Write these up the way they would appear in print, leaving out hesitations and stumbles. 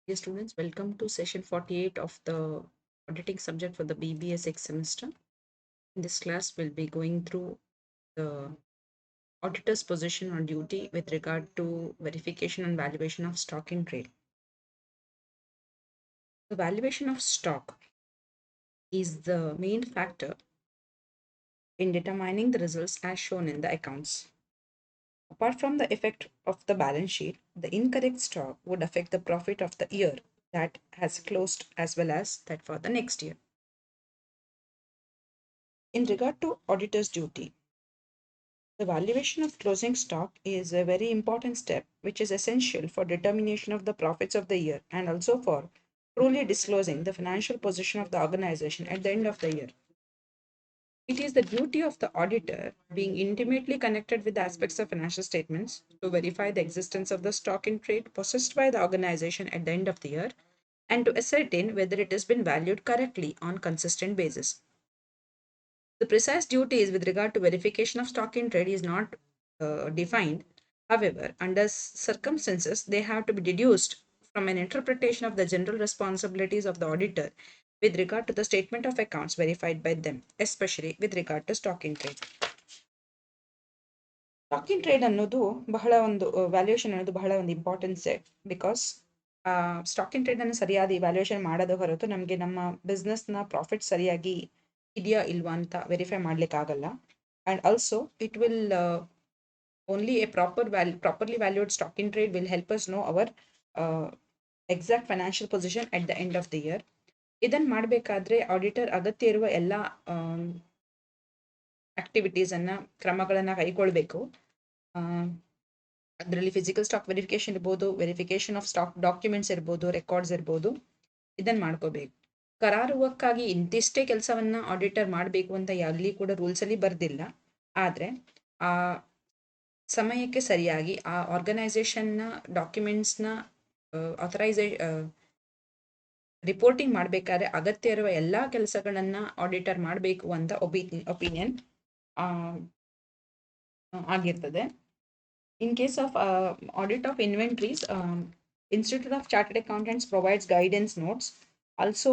Dear students, welcome to session 48 of the auditing subject for the BBA 6th semester. In this class, we'll be going through the auditor's position on duty with regard to verification and valuation of stock in trade. The valuation of stock is the main factor in determining the results as shown in the accounts. Apart from the effect of the balance sheet, the incorrect stock would affect the profit of the year that has closed as well as that for the next year. In regard to auditor's duty, the valuation of closing stock is a very important step which is essential for determination of the profits of the year and also for truly disclosing the financial position of the organization at the end of the year. It is the duty of the auditor, being intimately connected with the aspects of financial statements, to verify the existence of the stock in trade possessed by the organization at the end of the year and to ascertain whether it has been valued correctly on consistent basis. The precise duties with regard to verification of stock in trade is not defined. However, under circumstances, they have to be deduced from an interpretation of the general responsibilities of the auditor with regard to the statement of accounts verified by them, especially with regard to stock in trade. Stock in trade ಅನ್ನೋದು ಬಹಳ ಒಂದು valuation ಅನ್ನೋದು ಬಹಳ ಒಂದು importance because stock in trade ಅನ್ನು ಸರಿಯಾದ evaluation ಮಾಡೋದು ಹೊರತು ನಮಗೆ ನಮ್ಮ ಬಿಸ್ನೆಸ್ನ ಪ್ರಾಫಿಟ್ ಸರಿಯಾಗಿ ಇದೆಯಾ ಇಲ್ವಾ ಅಂತ ವೆರಿಫೈ ಮಾಡ್ಲಿಕ್ಕೆ ಆಗಲ್ಲ. And also it will only a properly valued stock in trade will help us know our exact financial position at the end of the year. ಇದನ್ನು ಮಾಡಬೇಕಾದ್ರೆ ಆಡಿಟರ್ ಅಗತ್ಯ ಇರುವ ಎಲ್ಲ ಆಕ್ಟಿವಿಟೀಸ್ ಅನ್ನ ಕ್ರಮಗಳನ್ನ ಕೈಗೊಳ್ಳಬೇಕು. ಅದರಲ್ಲಿ ಫಿಸಿಕಲ್ ಸ್ಟಾಕ್ ವೆರಿಫಿಕೇಶನ್ ಇರ್ಬೋದು, ವೆರಿಫಿಕೇಶನ್ ಆಫ್ ಸ್ಟಾಕ್ ಡಾಕ್ಯುಮೆಂಟ್ಸ್ ಇರ್ಬೋದು, ರೆಕಾರ್ಡ್ಸ್ ಇರ್ಬೋದು, ಇದನ್ನು ಮಾಡ್ಕೋಬೇಕು. ಕರಾರುವಕ್ಕಾಗಿ ಇಂತಿಷ್ಟೇ ಕೆಲಸವನ್ನ ಆಡಿಟರ್ ಮಾಡಬೇಕು ಅಂತ ಎಲ್ಲಿ ಕೂಡ ರೂಲ್ಸ್ ಅಲ್ಲಿ ಬರ್ದಿಲ್ಲ. ಆದ್ರೆ ಆ ಸಮಯಕ್ಕೆ ಸರಿಯಾಗಿ ಆ ಆರ್ಗನೈಸೇಷನ್ನ ಡಾಕ್ಯುಮೆಂಟ್ಸ್ನ ರಿಪೋರ್ಟಿಂಗ್ ಮಾಡಬೇಕಾದ್ರೆ ಅಗತ್ಯ ಇರುವ ಎಲ್ಲ ಕೆಲಸಗಳನ್ನ ಆಡಿಟರ್ ಮಾಡಬೇಕು ಅಂತ ಒಪಿನಿಯನ್ ಆಗಿರ್ತದೆ. In case of audit of inventories, Institute of Chartered Accountants provides guidance notes. Also,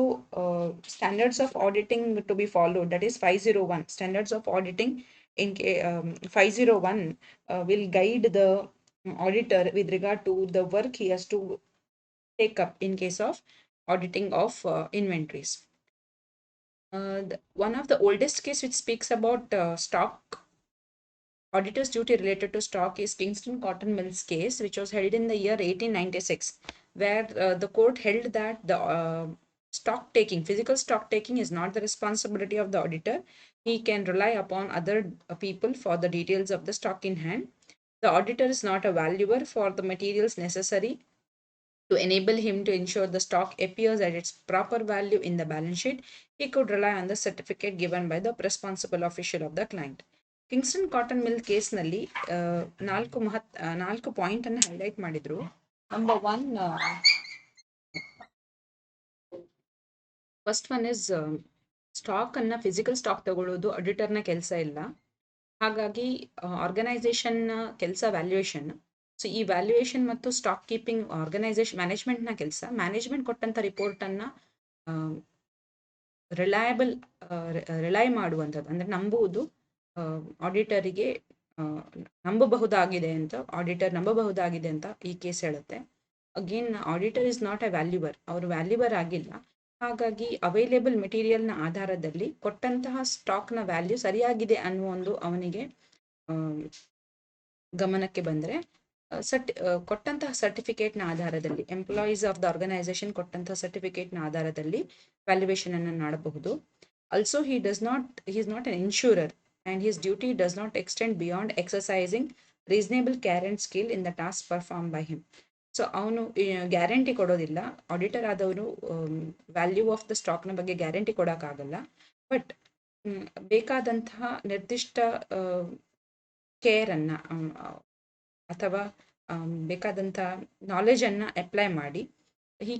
standards of auditing to be followed, that is 501. Standards of auditing in 501 will guide the auditor with regard to the work he has to take up in case of auditing of inventories. One of the oldest case which speaks about stock auditor's duty related to stock is Kingston Cotton Mills case, which was held in the year 1896, where the court held that the physical stock taking is not the responsibility of the auditor. He can rely upon other people for the details of the stock in hand. The auditor is not a valuer for the materials necessary to enable him to ensure the stock appears at its proper value in the balance sheet. He could rely on the certificate given by the responsible official of the client. Kingston cotton mill ಕೇಸ್ನಲ್ಲಿ ನಾಲ್ಕು point ಅನ್ನು highlight ಮಾಡಿದ್ರು. Number one, first one is stock ಅನ್ನ physical stock ತಗೊಳ್ಳೋದು ಆಡಿಟರ್ನ ಕೆಲಸ ಇಲ್ಲ. ಹಾಗಾಗಿ organisation ಕೆಲಸ ವ್ಯಾಲ್ಯೂಯೇಷನ್. ಸೊ ಈ ವ್ಯಾಲ್ಯೂಯೇಷನ್ ಮತ್ತು ಸ್ಟಾಕ್ ಕೀಪಿಂಗ್ ಆರ್ಗನೈಸೇಷನ್ ಮ್ಯಾನೇಜ್ಮೆಂಟ್ನ ಕೆಲಸ. ಮ್ಯಾನೇಜ್ಮೆಂಟ್ ಕೊಟ್ಟಂತ ರಿಪೋರ್ಟ್ ಅನ್ನ ರಿಲೈ ಮಾಡುವಂಥದ್ದು, ಅಂದ್ರೆ ನಂಬುವುದು ಆಡಿಟರಿಗೆ ಆಡಿಟರ್ ನಂಬಬಹುದಾಗಿದೆ ಅಂತ ಈ ಕೇಸ್ ಹೇಳುತ್ತೆ. Again auditor is not a valuer, ಅವರು ವ್ಯಾಲ್ಯೂವರ್ ಆಗಿಲ್ಲ. ಹಾಗಾಗಿ ಅವೈಲೇಬಲ್ ಮೆಟೀರಿಯಲ್ನ ಆಧಾರದಲ್ಲಿ ಕೊಟ್ಟಂತಹ ಸ್ಟಾಕ್ನ ವ್ಯಾಲ್ಯೂ ಸರಿಯಾಗಿದೆ ಅನ್ನುವ ಒಂದು ಅವನಿಗೆ ಗಮನಕ್ಕೆ ಬಂದರೆ ಕೊಟ್ಟಂತಹ ಸರ್ಟಿಫಿಕೇಟ್ನ ಆಧಾರದಲ್ಲಿ, ಎಂಪ್ಲಾಯೀಸ್ ಆಫ್ ದ ಆರ್ಗನೈಸೇಷನ್ ಕೊಟ್ಟಂತಹ ಸರ್ಟಿಫಿಕೇಟ್ನ ಆಧಾರದಲ್ಲಿ ವ್ಯಾಲ್ಯೂಯೇಷನ್ ಅನ್ನು ಮಾಡಬಹುದು. Also he is not an insurer and his duty does not extend beyond exercising reasonable care and skill in the task performed by him. So ಅವನು ಗ್ಯಾರಂಟಿ ಕೊಡೋದಿಲ್ಲ. Auditor ಆದವರು value of the ಸ್ಟಾಕ್ನ ಬಗ್ಗೆ guarantee ಕೊಡೋಕ್ಕಾಗಲ್ಲ. But ಬೇಕಾದಂತಹ ನಿರ್ದಿಷ್ಟ ಕೇರನ್ನು ಅಥವಾ ಬೇಕಾದಂಥ ನಾಲೆಜನ್ನು apply ಮಾಡಿ he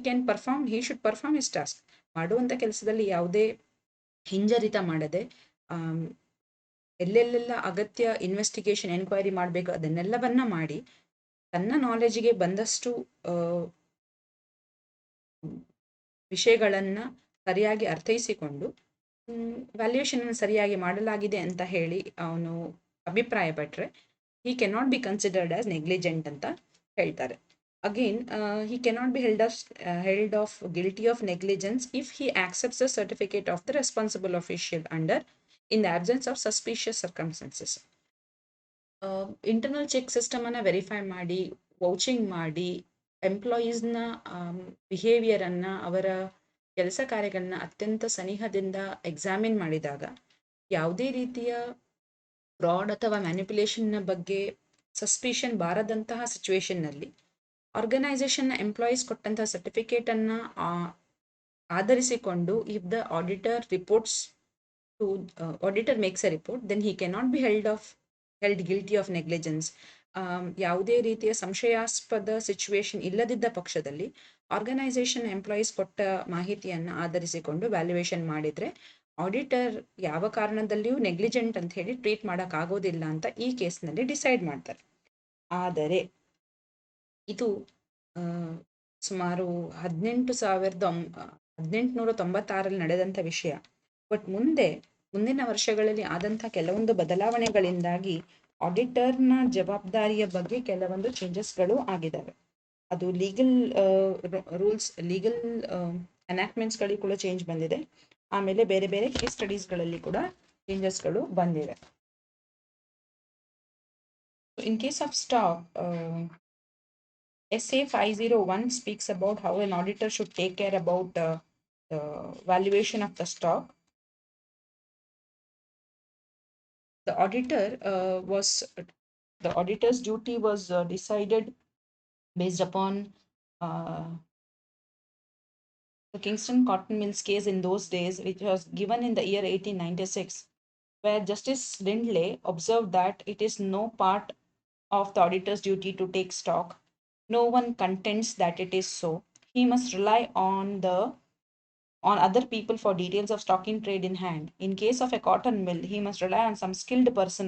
should perform his task. ಮಾಡುವಂಥ ಕೆಲಸದಲ್ಲಿ ಯಾವುದೇ ಹಿಂಜರಿತ ಮಾಡದೆ ಎಲ್ಲೆಲ್ಲೆಲ್ಲ ಅಗತ್ಯ ಇನ್ವೆಸ್ಟಿಗೇಷನ್ ಎನ್ಕ್ವೈರಿ ಮಾಡಬೇಕು ಅದನ್ನೆಲ್ಲವನ್ನ ಮಾಡಿ, ತನ್ನ ನಾಲೆಜಿಗೆ ಬಂದಷ್ಟು ವಿಷಯಗಳನ್ನು ಸರಿಯಾಗಿ ಅರ್ಥೈಸಿಕೊಂಡು ವ್ಯಾಲ್ಯೂಯೇಷನ್ ಅನ್ನು ಸರಿಯಾಗಿ ಮಾಡಲಾಗಿದೆ ಅಂತ ಹೇಳಿ ಅವನು ಅಭಿಪ್ರಾಯ ಪಟ್ಟರೆ he cannot be considered as negligent ಅಂತ ಹೇಳ್ತಾರೆ. Again, he cannot be held of guilty of negligence if he accepts the certificate of the responsible official under in the absence of suspicious circumstances. Internal check system ಅನ್ನ verify ಮಾಡಿ vouching ಮಾಡಿ ಎಂಪ್ಲಾಯೀಸ್ನ ಬಿಹೇವಿಯರನ್ನ ಅವರ ಕೆಲಸ ಕಾರ್ಯಗಳನ್ನ ಅತ್ಯಂತ ಸನಿಹದಿಂದ examine ಮಾಡಿದಾಗ ಯಾವುದೇ ರೀತಿಯ ಫ್ರಾಡ್ ಅಥವಾ ಮ್ಯಾನಿಪ್ಯುಲೇಷನ್ನ ಬಗ್ಗೆ ಸಸ್ಪಿಷನ್ ಬಾರದಂತಹ ಸಿಚುವೇಶನ್ನಲ್ಲಿ ಆರ್ಗನೈಸೇಷನ್ನ ಎಂಪ್ಲಾಯೀಸ್ ಕೊಟ್ಟಂತಹ ಸರ್ಟಿಫಿಕೇಟನ್ನು ಆಧರಿಸಿಕೊಂಡು if the auditor reports to auditor makes a report then he cannot be held guilty of negligence. ಯಾವುದೇ ರೀತಿಯ ಸಂಶಯಾಸ್ಪದ ಸಿಚುವೇಶನ್ ಇಲ್ಲದಿದ್ದ ಪಕ್ಷದಲ್ಲಿ ಆರ್ಗನೈಸೇಷನ್ ಎಂಪ್ಲಾಯೀಸ್ ಕೊಟ್ಟ ಮಾಹಿತಿಯನ್ನು ಆಧರಿಸಿಕೊಂಡು ವ್ಯಾಲ್ಯೂಯೇಷನ್ ಮಾಡಿದರೆ ಆಡಿಟರ್ ಯಾವ ಕಾರಣದಲ್ಲಿಯೂ ನೆಗ್ಲಿಜೆಂಟ್ ಅಂತ ಹೇಳಿ ಟ್ರೀಟ್ ಮಾಡೋಕ್ಕಾಗೋದಿಲ್ಲ ಅಂತ ಈ ಕೇಸ್ನಲ್ಲಿ ಡಿಸೈಡ್ ಮಾಡ್ತಾರೆ. ಆದರೆ ಇದು ಸುಮಾರು 1896 ನಡೆದಂಥ ವಿಷಯ. ಬಟ್ ಮುಂದಿನ ವರ್ಷಗಳಲ್ಲಿ ಆದಂಥ ಕೆಲವೊಂದು ಬದಲಾವಣೆಗಳಿಂದಾಗಿ ಆಡಿಟರ್ನ ಜವಾಬ್ದಾರಿಯ ಬಗ್ಗೆ ಕೆಲವೊಂದು ಚೇಂಜಸ್ಗಳು ಆಗಿದ್ದಾವೆ. ಅದು ಲೀಗಲ್ ರೂಲ್ಸ್, ಲೀಗಲ್ ಎನಾಕ್ಟ್ಮೆಂಟ್ಸ್ಗಳಿಗೆ ಕೂಡ ಚೇಂಜ್ ಬಂದಿದೆ. ಆಮೇಲೆ ಬೇರೆ ಬೇರೆ ಕೇಸ್ ಸ್ಟಡೀಸ್ಗಳಲ್ಲಿ ಕೂಡ ಚೇಂಜಸ್ಗಳು ಬಂದಿವೆ. In case of stock, SA 501 speaks about how an auditor should take care about the valuation of the stock. The auditor's duty was decided based upon the Kingston Cotton Mills case in those days, which was given in the year 1896, where Justice Lindley observed that it is no part of the auditor's duty to take stock. No one contends that it is so. He must rely on other people for details of stock in trade in hand. In case of a cotton mill, he must rely on some skilled person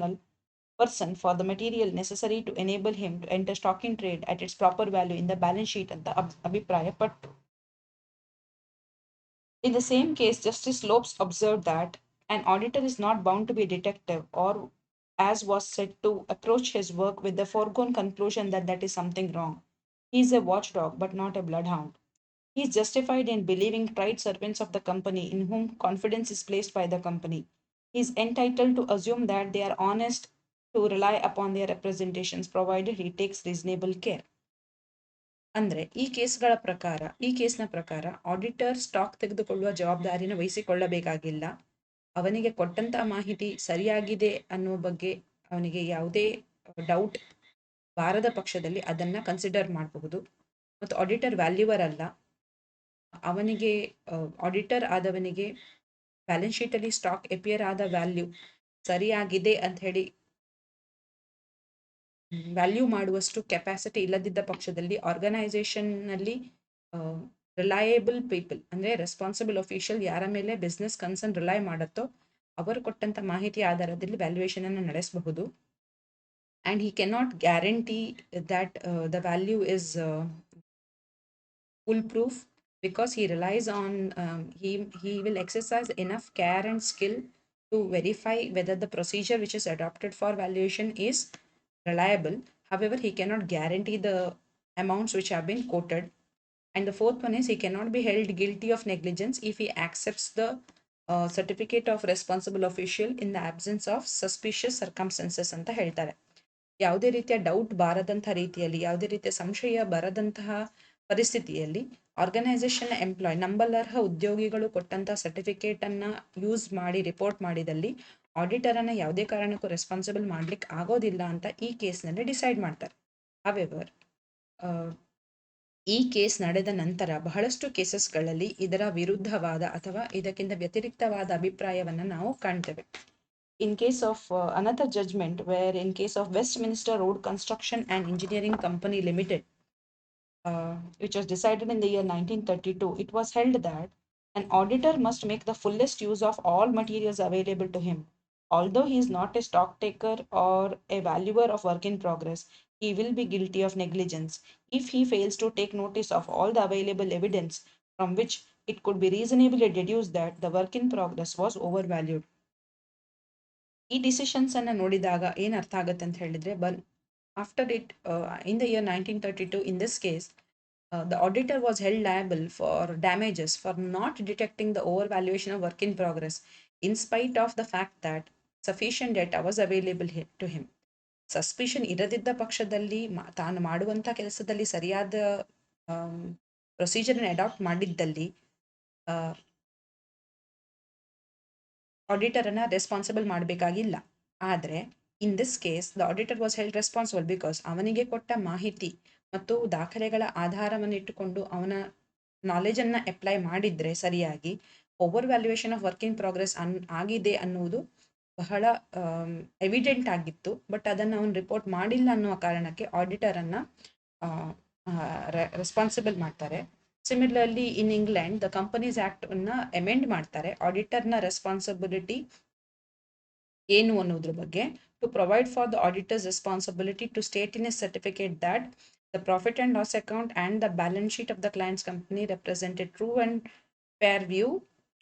for the material necessary to enable him to enter stock in trade at its proper value in the balance sheet ಅಂತ ಅಭಿಪ್ರಾಯ ಪಟ್ಟು. In the same case, Justice Lopes observed that an auditor is not bound to be a detective or, as was said, to approach his work with the foregone conclusion that that is something wrong. He is a watchdog but not a bloodhound. He is justified in believing tried servants of the company in whom confidence is placed by the company. He is entitled to assume that they are honest, to rely upon their representations provided he takes reasonable care. ಅಂದರೆ ಈ ಕೇಸ್ನ ಪ್ರಕಾರ auditor stock ತೆಗೆದುಕೊಳ್ಳುವ ಜವಾಬ್ದಾರಿನ ವಹಿಸಿಕೊಳ್ಳಬೇಕಾಗಿಲ್ಲ. ಅವನಿಗೆ ಕೊಟ್ಟಂತಹ ಮಾಹಿತಿ ಸರಿಯಾಗಿದೆ ಅನ್ನೋ ಬಗ್ಗೆ ಅವನಿಗೆ ಯಾವುದೇ ಡೌಟ್ ಬಾರದ ಪಕ್ಷದಲ್ಲಿ ಅದನ್ನು ಕನ್ಸಿಡರ್ ಮಾಡಬಹುದು. ಮತ್ತು ಆಡಿಟರ್ ವ್ಯಾಲ್ಯೂವರ್ ಅಲ್ಲ. ಅವನಿಗೆ ಆಡಿಟರ್ ಆದವನಿಗೆ ಬ್ಯಾಲೆನ್ಸ್ ಶೀಟಲ್ಲಿ ಸ್ಟಾಕ್ ಎಪಿಯರ್ ಆದ ವ್ಯಾಲ್ಯೂ ಸರಿಯಾಗಿದೆ ಅಂತ ಹೇಳಿ ವ್ಯಾಲ್ಯೂ ಮಾಡುವಷ್ಟು ಕೆಪಾಸಿಟಿ ಇಲ್ಲದಿದ್ದ ಪಕ್ಷದಲ್ಲಿ ಆರ್ಗನೈಸೇಷನ್ನಲ್ಲಿ ರಿಲಯಬಲ್ ಪೀಪಲ್ ಅಂದರೆ ರೆಸ್ಪಾನ್ಸಿಬಲ್ ಅಫಿಷಿಯಲ್ ಯಾರ ಮೇಲೆ ಬಿಸ್ನೆಸ್ ಕನ್ಸರ್ನ್ ರಿಲೈ ಮಾಡುತ್ತೋ ಅವರು ಕೊಟ್ಟಂಥ ಮಾಹಿತಿ ಆಧಾರದಲ್ಲಿ ವ್ಯಾಲ್ಯೂಯೇಷನ್ ಅನ್ನು ನಡೆಸಬಹುದು. And he cannot guarantee that the value is full proof because he relies on he will exercise enough care and skill to verify whether the procedure which is adopted for valuation is reliable. However, he cannot guarantee the amounts which have been quoted. And the fourth one is he cannot be held guilty of negligence if he accepts the certificate of responsible official in the absence of suspicious circumstances ಅಂತ ಹೇಳ್ತಾರೆ. ಯಾವುದೇ ರೀತಿಯ doubt ಬಾರದಂಥ ರೀತಿಯಲ್ಲಿ, ಯಾವುದೇ ರೀತಿಯ ಸಂಶಯ ಬರದಂತಹ ಪರಿಸ್ಥಿತಿಯಲ್ಲಿ organisation employee ನಂಬಲರ್ಹ ಉದ್ಯೋಗಿಗಳು ಕೊಟ್ಟಂಥ ಸರ್ಟಿಫಿಕೇಟನ್ನು ಯೂಸ್ ಮಾಡಿ ರಿಪೋರ್ಟ್ ಮಾಡಿದಲ್ಲಿ ಆಡಿಟರನ್ನು ಯಾವುದೇ ಕಾರಣಕ್ಕೂ ರೆಸ್ಪಾನ್ಸಿಬಲ್ ಮಾಡ್ಲಿಕ್ಕೆ ಆಗೋದಿಲ್ಲ ಅಂತ ಈ ಕೇಸ್ನಲ್ಲಿ ಡಿಸೈಡ್ ಮಾಡ್ತಾರೆ. ಹವೆವರ್ ಈ ಕೇಸ್ ನಡೆದ ನಂತರ ಬಹಳಷ್ಟು ಕೇಸಸ್ಗಳಲ್ಲಿ ಇದರ ವಿರುದ್ಧವಾದ ಅಥವಾ ಇದಕ್ಕಿಂತ ವ್ಯತಿರಿಕ್ತವಾದ ಅಭಿಪ್ರಾಯವನ್ನು ನಾವು ಕಾಣ್ತೇವೆ. In case of another judgment, where in case of Westminster Road Construction and Engineering Company Limited, which was decided in the year 1932, it was held that an auditor must make the fullest use of all materials available to him. Although he is not a stock taker or a valuer of work in progress, he will be guilty of negligence if he fails to take notice of all the available evidence from which it could be reasonably deduced that the work in progress was overvalued. ಈ decisions ಅನ್ನ ನೋಡಿದಾಗ ಏನು ಅರ್ಥ ಆಗುತ್ತೆ ಅಂತ ಹೇಳಿದ್ರೆ, after it in the year 1932, in this case, the auditor was held liable for damages for not detecting the overvaluation of work in progress, in spite of the fact that sufficient data was available to him. Suspicion ಇರದಿದ್ದ ಪಕ್ಷದಲ್ಲಿ ತಾನು ಮಾಡುವಂಥ ಕೆಲಸದಲ್ಲಿ ಸರಿಯಾದ ಪ್ರೊಸೀಜರ್ನ adapt ಮಾಡಿದ್ದಲ್ಲಿ ಆಡಿಟರನ್ನು responsible ಮಾಡಬೇಕಾಗಿಲ್ಲ. ಆದರೆ in this case the auditor was held responsible because ಅವನಿಗೆ ಕೊಟ್ಟ ಮಾಹಿತಿ ಮತ್ತು ದಾಖಲೆಗಳ ಆಧಾರವನ್ನು ಇಟ್ಟುಕೊಂಡು ಅವನ ನಾಲೆಜನ್ನು ಅಪ್ಲೈ ಮಾಡಿದರೆ ಸರಿಯಾಗಿ over valuation of work in progress ಆಗಿದೆ ಅನ್ನುವುದು ಬಹಳ ಎವಿಡೆಂಟ್ ಆಗಿತ್ತು. ಬಟ್ ಅದನ್ನು ಅವನು ರಿಪೋರ್ಟ್ ಮಾಡಿಲ್ಲ ಅನ್ನುವ ಕಾರಣಕ್ಕೆ ಆಡಿಟರನ್ನು ರೆಸ್ಪಾನ್ಸಿಬಲ್ ಮಾಡ್ತಾರೆ. Similarly in England the companies act ಅನ್ನ ಅಮೆಂಡ್ ಮಾಡ್ತಾರೆ. ಆಡಿಟರ್ನ ರೆಸ್ಪಾನ್ಸಿಬಿಲಿಟಿ ಏನು ಅನ್ನೋದ್ರ ಬಗ್ಗೆ, to provide for the auditor's responsibility to state in a certificate that the profit and loss account and the balance sheet of the client's company represent a true and fair view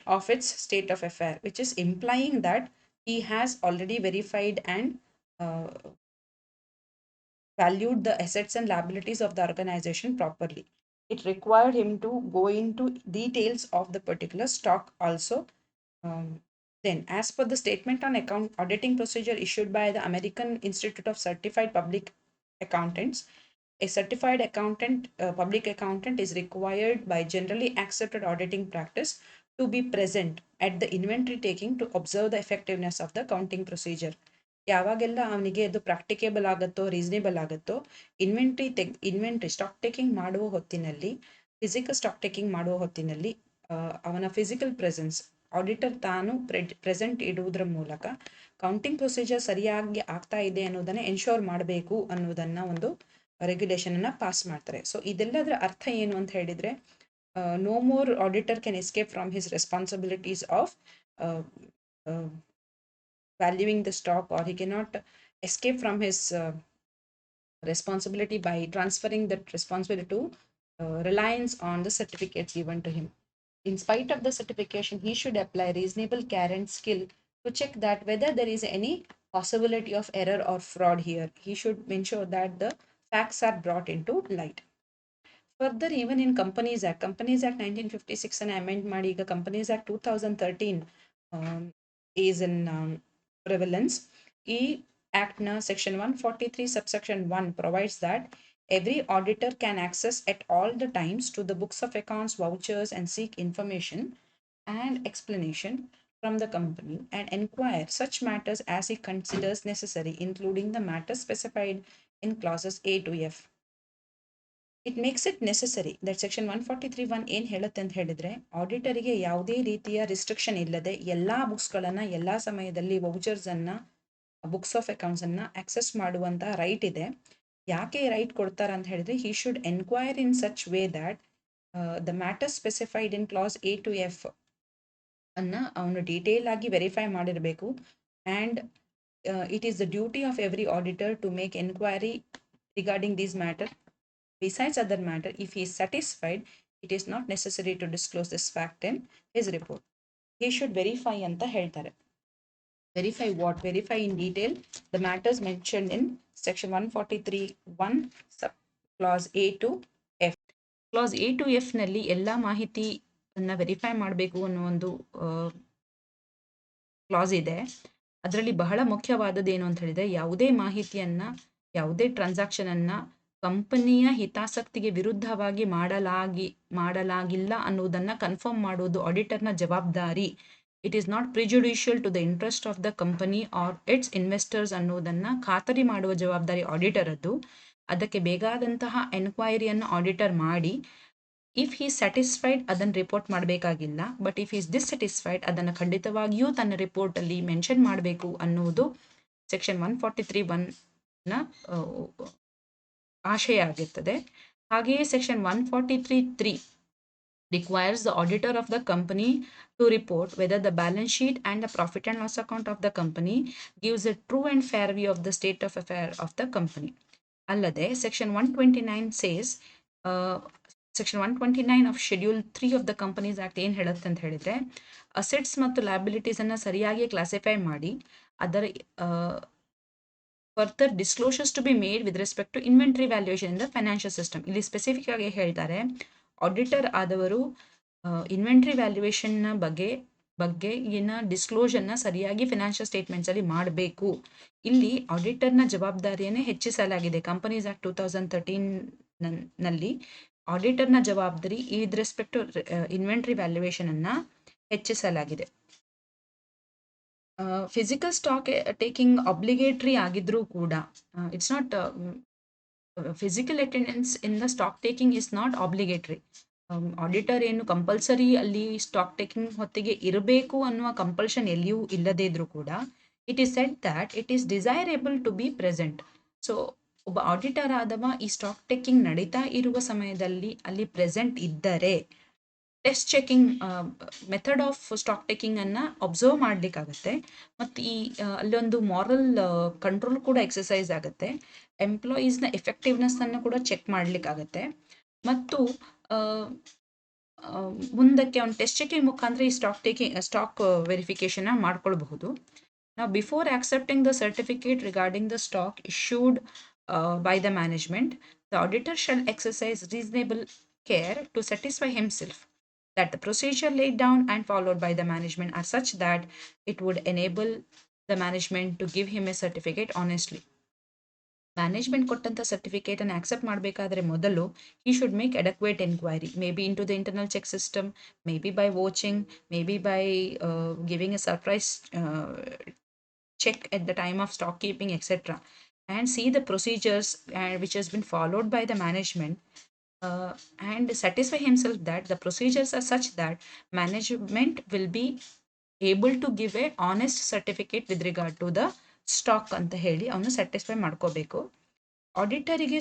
of its state of affair, which is implying that he has already verified and valued the assets and liabilities of the organization properly. It required him to go into details of the particular stock also. Then, as per the statement on account auditing procedure issued by the American Institute of Certified Public Accountants, a certified accountant, public accountant is required by generally accepted auditing practice to be present at the inventory taking to observe the effectiveness of the accounting procedure. ಯಾವಾಗೆಲ್ಲ ಅವನಿಗೆ ಅದು ಪ್ರಾಕ್ಟಿಕೇಬಲ್ ಆಗುತ್ತೋ, reasonable ಆಗುತ್ತೋ, inventory stock taking ಮಾಡುವ ಹೊತ್ತಿನಲ್ಲಿ, physical stock taking ಮಾಡುವ ಹೊತ್ತಿನಲ್ಲಿ ಅವನ physical presence auditor ತಾನು ಪ್ರೆಸೆಂಟ್ ಇಡುವುದರ ಮೂಲಕ ಕೌಂಟಿಂಗ್ ಪ್ರೊಸೀಜರ್ ಸರಿಯಾಗಿ ಆಗ್ತಾ ಇದೆ ಅನ್ನೋದನ್ನ ಎನ್ಶೋರ್ ಮಾಡಬೇಕು ಅನ್ನೋದನ್ನ ಒಂದು ರೆಗ್ಯುಲೇಷನ್ ಅನ್ನ ಪಾಸ್ ಮಾಡ್ತಾರೆ. ಸೊ ಇದೆಲ್ಲದರ ಅರ್ಥ ಏನು ಅಂತ ಹೇಳಿದ್ರೆ, no more auditor can escape from his responsibilities of valuing the stock, or he cannot escape from his responsibility by transferring that responsibility to reliance on the certificates given to him. In spite of the certification, he should apply reasonable care and skill to check that whether there is any possibility of error or fraud here. He should ensure that the facts are brought into light. Further, even in Companies Act 1956 and amend ಮಾಡಿ ಈಗ Companies Act 2013 is in prevalence. E Act na section 143 subsection 1 provides that every auditor can access at all the times to the books of accounts, vouchers, and seek information and explanation from the company and inquire such matters as he considers necessary, including the matters specified in clauses A to F. It makes it necessary that section 143(1) ಏನು ಹೇಳುತ್ತೆ ಅಂತ ಹೇಳಿದ್ರೆ, ಆಡಿಟರಿಗೆ ಯಾವುದೇ ರೀತಿಯ restriction ಇಲ್ಲದೆ ಎಲ್ಲ ಬುಕ್ಸ್ಗಳನ್ನು ಎಲ್ಲ ಸಮಯದಲ್ಲಿ ವೌಚರ್ಸ್ ಅನ್ನ, ಬುಕ್ಸ್ ಆಫ್ ಅಕೌಂಟ್ಸ್ ಅನ್ನ ಆಕ್ಸೆಸ್ ಮಾಡುವಂತ ರೈಟ್ ಇದೆ. ಯಾಕೆ ರೈಟ್ ಕೊಡ್ತಾರ ಅಂತ ಹೇಳಿದ್ರೆ, he should enquire in such way that the matter specified in clause A to F ಅನ್ನ ಅವನು ಡೀಟೇಲ್ ಆಗಿ ವೆರಿಫೈ ಮಾಡಿರಬೇಕು. And it is the duty of every auditor to make enquiry regarding these matter. Besides other matter, if he is satisfied, it is not necessary to disclose this fact in his report. He should verify anta ಹೇಳ್ತಾರೆ. Verify what? Verify in detail the matters mentioned in section 143(1) sub clause A to F. Clause A to F ನಲ್ಲಿ ಎಲ್ಲ ಮಾಹಿತಿಯನ್ನ verify ಮಾಡಬೇಕು ಅನ್ನೋ ಒಂದು class ಇದೆ. ಅದರಲ್ಲಿ ಬಹಳ ಮುಖ್ಯವಾದದ್ದು ಏನು ಅಂತ ಹೇಳಿದ್ರೆ, ಯಾವುದೇ ಮಾಹಿತಿಯನ್ನ, ಯಾವುದೇ ಟ್ರಾನ್ಸಾಕ್ಷನ್ ಅನ್ನ ಕಂಪನಿಯ ಹಿತಾಸಕ್ತಿಗೆ ವಿರುದ್ಧವಾಗಿ ಮಾಡಲಾಗಿಲ್ಲ ಅನ್ನುವುದನ್ನ ಕನ್ಫರ್ಮ್ ಮಾಡುವುದು ಆಡಿಟರ್ನ ಜವಾಬ್ದಾರಿ. It is not prejudicial to the interest of the company or its investors ಅನ್ನುವುದನ್ನ ಖಾತರಿ ಮಾಡುವ ಜವಾಬ್ದಾರಿ ಆಡಿಟರದ್ದು. ಅದಕ್ಕೆ ಬೇಕಾದಂತಹ ಎನ್ಕ್ವೈರಿಯನ್ನು ಆಡಿಟರ್ ಮಾಡಿ, ಇಫ್ ಹಿ ಸ್ಯಾಟಿಸ್ಫೈಡ್ ಅದನ್ನು ರಿಪೋರ್ಟ್ ಮಾಡಬೇಕಾಗಿಲ್ಲ. ಬಟ್ ಇಫ್ ಈಸ್ ಡಿಸ್ಸ್ಯಾಟಿಸ್ಫೈಡ್ ಅದನ್ನು ಖಂಡಿತವಾಗಿಯೂ ತನ್ನ ರಿಪೋರ್ಟಲ್ಲಿ ಮೆನ್ಷನ್ ಮಾಡಬೇಕು ಅನ್ನುವುದು ಸೆಕ್ಷನ್ 143(1) ಆಶಯ ಆಗಿರ್ತದೆ. ಹಾಗೆಯೇ section 143(3) requires the auditor of the company to report whether the balance sheet and the profit and loss account of the company gives a true and fair view of the state of affair of the company. ಅಲ್ಲದೆ section 129 says section 129 of schedule 3 of the companies act ಏನು ಹೇಳುತ್ತೆ ಅಂತ ಹೇಳಿದ್ರೆ, assets ಮತ್ತು ಲಯಬಿಲಿಟೀಸನ್ನು ಸರಿಯಾಗಿ classify ಮಾಡಿ ಅದರ further disclosures to be made with respect to inventory valuation in the financial system. ಇಲ್ಲಿ ಸ್ಪೆಸಿಫಿಕ್ ಆಗಿ ಹೇಳ್ತಾರೆ, ಆಡಿಟರ್ ಆದವರು ಇನ್ವೆಂಟರಿ ವ್ಯಾಲ್ಯೂಯೇಷನ್ನ ಬಗ್ಗೆ ಡಿಸ್ಕ್ಲೋಷರ್ನ ಸರಿಯಾಗಿ ಫಿನಾನ್ಷಿಯಲ್ ಸ್ಟೇಟ್ಮೆಂಟ್ಸಲ್ಲಿ ಮಾಡಬೇಕು. ಇಲ್ಲಿ ಆಡಿಟರ್ನ ಜವಾಬ್ದಾರಿಯನ್ನೇ ಹೆಚ್ಚಿಸಲಾಗಿದೆ. ಕಂಪನೀಸ್ ಆಕ್ಟ್ 2013 ನಲ್ಲಿ ಆಡಿಟರ್ನ ಜವಾಬ್ದಾರಿ ವಿತ್ ರೆಸ್ಪೆಕ್ಟ್ ಟು ಇನ್ವೆಂಟರಿ ವ್ಯಾಲ್ಯೂಯೇಷನನ್ನು ಹೆಚ್ಚಿಸಲಾಗಿದೆ. ಫಿಸಿಕಲ್ ಸ್ಟಾಕ್ ಟೇಕಿಂಗ್ ಅಬ್ಲಿಗೇಟರಿ ಆಗಿದ್ರೂ ಕೂಡ, it's not physical attendance in the stock taking is not obligatory. Auditor ಏನು ಕಂಪಲ್ಸರಿ ಅಲ್ಲಿ ಸ್ಟಾಕ್ ಟೇಕಿಂಗ್ ಹೊತ್ತಿಗೆ ಇರಬೇಕು ಅನ್ನುವ ಕಂಪಲ್ಷನ್ ಎಲ್ಲಿಯೂ ಇಲ್ಲದೇ ಇದ್ರೂ ಕೂಡ, it is said that it is desirable to be present. So ಒಬ್ಬ ಆಡಿಟರ್ ಆದವ ಈ ಸ್ಟಾಕ್ ಟೇಕಿಂಗ್ ನಡೀತಾ ಇರುವ ಸಮಯದಲ್ಲಿ ಅಲ್ಲಿ ಪ್ರೆಸೆಂಟ್ ಇದ್ದರೆ test checking method of stock ಟೇಕಿಂಗನ್ನು observe ಮಾಡಲಿಕ್ಕಾಗತ್ತೆ. ಮತ್ತು ಅಲ್ಲೊಂದು ಮಾರಲ್ ಕಂಟ್ರೋಲ್ ಕೂಡ ಎಕ್ಸಸೈಸ್ ಆಗುತ್ತೆ. ಎಂಪ್ಲಾಯೀಸ್ನ ಎಫೆಕ್ಟಿವ್ನೆಸ್ಸನ್ನು ಕೂಡ ಚೆಕ್ ಮಾಡಲಿಕ್ಕಾಗತ್ತೆ. ಮತ್ತು ಮುಂದಕ್ಕೆ ಅವ್ನು ಟೆಸ್ಟ್ ಚೆಕಿಂಗ್ ಮುಖಾಂತರ ಈ ಸ್ಟಾಕ್ ವೆರಿಫಿಕೇಷನ್ನ ಮಾಡ್ಕೊಳ್ಬಹುದು. Now, before accepting the certificate regarding the stock issued by the management, the auditor shall exercise reasonable care to satisfy himself that the procedure laid down and followed by the management are such that it would enable the management to give him a certificate honestly. Management ಕೊಟ್ಟಂಥ ಸರ್ಟಿಫಿಕೇಟನ್ನು accept ಮಾಡಬೇಕಾದ್ರೆ ಮೊದಲು he should make adequate inquiry, maybe into the internal check system, maybe by watching, maybe by giving a surprise check at the time of stock keeping, etc., and see the procedures which has been followed by the management, and satisfy himself that the procedures are such that management will be able to give a honest certificate with regard to the stock ಅಂತ ಹೇಳಿ ಅವನು satisfy ಮಾಡ್ಕೋಬೇಕು. ಆಡಿಟರಿಗೆ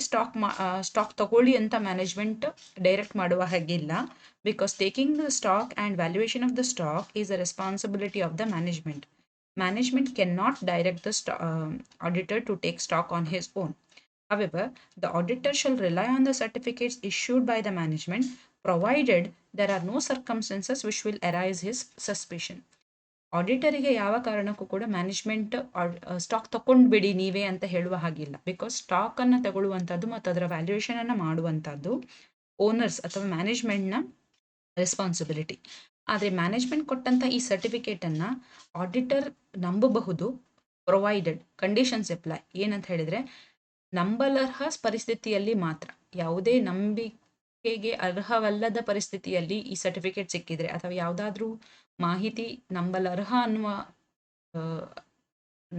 stock ತಗೊಳ್ಳಿ ಅಂತ management direct ಮಾಡುವ ಹಾಗಿಲ್ಲ, because taking the stock and valuation of the stock is a responsibility of the management. Management cannot direct the auditor to take stock on his own. However, the auditor shall rely on the certificates issued by the management, provided there are no circumstances which will arise his suspicion. ಆಡಿಟರಿಗೆ ಯಾವ ಕಾರಣಕ್ಕೂ ಕೂಡ management stock ತಗೊಂಡ್ಬಿಡಿ ನೀವೇ ಅಂತ ಹೇಳುವ ಹಾಗಿಲ್ಲ, because ಸ್ಟಾಕನ್ನು ತಗೊಳ್ಳುವಂಥದ್ದು ಮತ್ತು ಅದರ ವ್ಯಾಲ್ಯೂಯೇಷನನ್ನು ಮಾಡುವಂಥದ್ದು ಓನರ್ಸ್ ಅಥವಾ ಮ್ಯಾನೇಜ್ಮೆಂಟ್ನ ರೆಸ್ಪಾನ್ಸಿಬಿಲಿಟಿ. ಆದರೆ ಮ್ಯಾನೇಜ್ಮೆಂಟ್ ಕೊಟ್ಟಂಥ ಈ ಸರ್ಟಿಫಿಕೇಟನ್ನು ಆಡಿಟರ್ ನಂಬಬಹುದು, ಪ್ರೊವೈಡೆಡ್ ಕಂಡೀಷನ್ಸ್ ಅಪ್ಲೈ. ಏನಂತ ಹೇಳಿದರೆ, ನಂಬಲರ್ಹ ಪರಿಸ್ಥಿತಿಯಲ್ಲಿ ಮಾತ್ರ, ಯಾವುದೇ ನಂಬಿಕೆಗೆ ಅರ್ಹವಲ್ಲದ ಪರಿಸ್ಥಿತಿಯಲ್ಲಿ ಈ ಸರ್ಟಿಫಿಕೇಟ್ ಸಿಕ್ಕಿದರೆ ಅಥವಾ ಯಾವುದಾದ್ರೂ ಮಾಹಿತಿ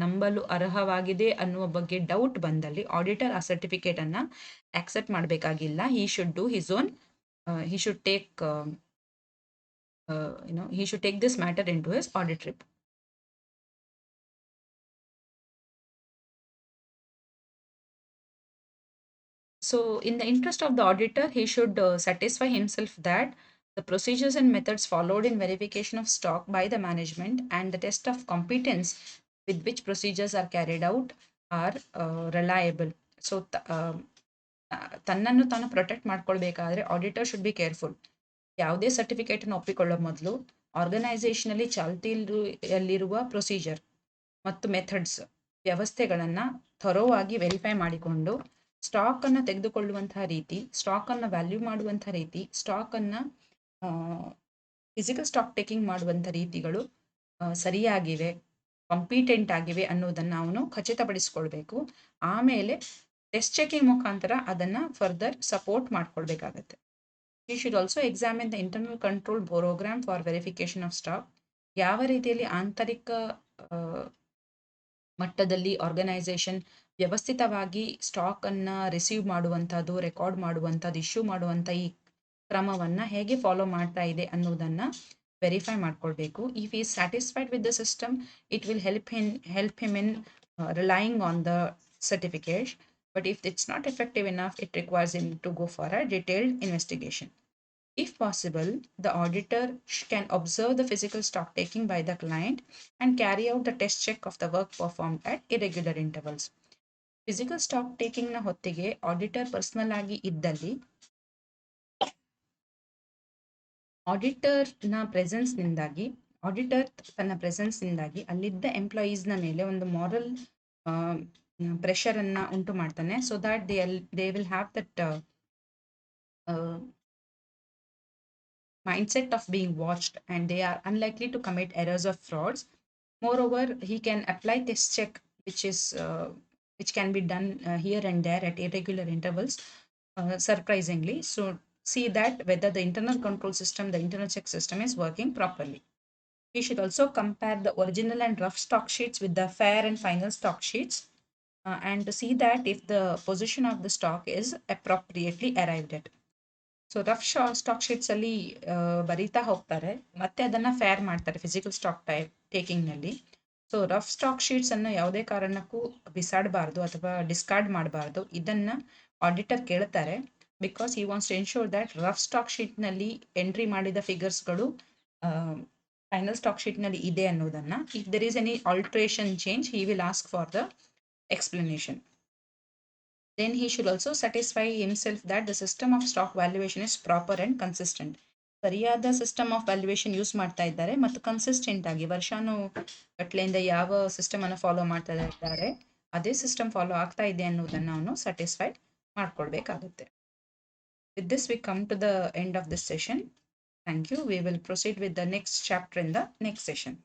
ನಂಬಲು ಅರ್ಹವಾಗಿದೆ ಅನ್ನುವ ಬಗ್ಗೆ ಡೌಟ್ ಬಂದಲ್ಲಿ ಆಡಿಟರ್ ಆ ಸರ್ಟಿಫಿಕೇಟನ್ನು ಆಕ್ಸೆಪ್ಟ್ ಮಾಡಬೇಕಾಗಿಲ್ಲ. he should do his own, he should take this matter into his audit report. So in the interest of the auditor, he should satisfy himself that the procedures and methods followed in verification of stock by the management and the test of competence with which procedures are carried out are reliable. So ತನ್ನನ್ನು ತಾನು protect ಮಾಡ್ಕೊಳ್ಬೇಕಾದ್ರೆ auditor should be careful. ಯಾವುದೇ ಸರ್ಟಿಫಿಕೇಟನ್ನು ಒಪ್ಪಿಕೊಳ್ಳೋ ಮೊದಲು ಆರ್ಗನೈಸೇಷನಲ್ಲಿ ಚಾಲ್ತಿಯಲ್ಲಿರುವ procedure ಮತ್ತು methods ವ್ಯವಸ್ಥೆಗಳನ್ನು ಥರೋವಾಗಿ verify ಮಾಡಿಕೊಂಡು ಸ್ಟಾಕನ್ನು ತೆಗೆದುಕೊಳ್ಳುವಂತಹ ರೀತಿ, ಸ್ಟಾಕನ್ನು ವ್ಯಾಲ್ಯೂ ಮಾಡುವಂಥ ರೀತಿ, ಸ್ಟಾಕನ್ನು ಫಿಸಿಕಲ್ ಸ್ಟಾಕ್ ಟೇಕಿಂಗ್ ಮಾಡುವಂಥ ರೀತಿಗಳು ಸರಿಯಾಗಿವೆ, ಕಾಂಪಿಟೆಂಟ್ ಆಗಿವೆ ಅನ್ನೋದನ್ನು ಅವನು ಖಚಿತಪಡಿಸ್ಕೊಳ್ಬೇಕು. ಆಮೇಲೆ ಟೆಸ್ಟ್ ಚೆಕಿಂಗ್ ಮುಖಾಂತರ ಅದನ್ನು ಫರ್ದರ್ ಸಪೋರ್ಟ್ ಮಾಡ್ಕೊಳ್ಬೇಕಾಗತ್ತೆ. he should also examine the internal control program for verification of stock. ಯಾವ ರೀತಿಯಲ್ಲಿ ಆಂತರಿಕ ಮಟ್ಟದಲ್ಲಿ ಆರ್ಗನೈಸೇಷನ್ ವ್ಯವಸ್ಥಿತವಾಗಿ ಸ್ಟಾಕನ್ನು ರಿಸೀವ್ ಮಾಡುವಂಥದ್ದು, ರೆಕಾರ್ಡ್ ಮಾಡುವಂಥದ್ದು, ಇಶ್ಯೂ ಮಾಡುವಂಥ ಈ ಕ್ರಮವನ್ನು ಹೇಗೆ ಫಾಲೋ ಮಾಡ್ತಾ ಇದೆ ಅನ್ನೋದನ್ನು ವೆರಿಫೈ ಮಾಡ್ಕೊಳ್ಬೇಕು. If is satisfied with the system, it will help him in relying on the certificate. But if it's not effective enough, it requires him to go for a detailed investigation. If possible, the auditor can observe the physical stock taking by the client and carry out the test check of the work performed at irregular intervals. Physical stock taking ನ ಹೊತ್ತಿಗೆ auditor personal ಆಗಿ ಇದ್ದಲ್ಲಿ ಆಡಿಟರ್ನ ಪ್ರೆಸೆನ್ಸ್ನಿಂದಾಗಿ auditor ತನ್ನ ಪ್ರೆಸೆನ್ಸ್ನಿಂದಾಗಿ ಅಲ್ಲಿದ್ದ ಎಂಪ್ಲಾಯೀಸ್ನ ಮೇಲೆ ಒಂದು moral ಪ್ರೆಷರನ್ನು ಉಂಟು ಮಾಡ್ತಾನೆ. So that they will have that mindset of being watched and they are unlikely to commit errors or frauds. Moreover, he can apply test check, which can be done here and there at irregular intervals, surprisingly. So see that whether the internal control system, the internal check system is working properly. We should also compare the original and rough stock sheets with the fair and final stock sheets and to see that if the position of the stock is appropriately arrived at. So rough stock sheets ಅಲ್ಲಿ ಬರೀತಾ ಹೋಗ್ತಾರೆ, ಮತ್ತೆ ಅದನ್ನ fair ಮಾಡ್ತಾರೆ physical stock ಟೇಕಿಂಗ್ನಲ್ಲಿ. So rough stock sheets ಅನ್ನು ಯಾವುದೇ ಕಾರಣಕ್ಕೂ ಬಿಸಾಡಬಾರ್ದು ಅಥವಾ ಡಿಸ್ಕಾರ್ಡ್ ಮಾಡಬಾರ್ದು. ಇದನ್ನ ಆಡಿಟರ್ ಕೇಳ್ತಾರೆ because he wants to ensure that rough stock ಶೀಟ್ನಲ್ಲಿ ಎಂಟ್ರಿ ಮಾಡಿದ ಫಿಗರ್ಸ್ಗಳು ಫೈನಲ್ ಸ್ಟಾಕ್ ಶೀಟ್ನಲ್ಲಿ ಇದೆ ಅನ್ನೋದನ್ನ. If there is any alteration change he will ask for the explanation. Then he should also satisfy himself that the system of stock valuation is proper and consistent. ಸರಿಯಾದ system of valuation use ಮಾಡ್ತಾ ಇದ್ದಾರೆ ಮತ್ತು consistent ಆಗಿ ವರ್ಷಾನು ಗಟ್ಲೆಯಿಂದ ಯಾವ system ಅನ್ನು follow ಮಾಡ್ತಾ ಇದ್ದಾರೆ ಅದೇ ಸಿಸ್ಟಮ್ ಫಾಲೋ ಆಗ್ತಾ ಇದೆ ಅನ್ನೋದನ್ನು ಅವನು satisfy ಮಾಡ್ಕೊಳ್ಬೇಕಾಗುತ್ತೆ. With this we come to the end of this session. Thank you. We will proceed with the next chapter in the next session.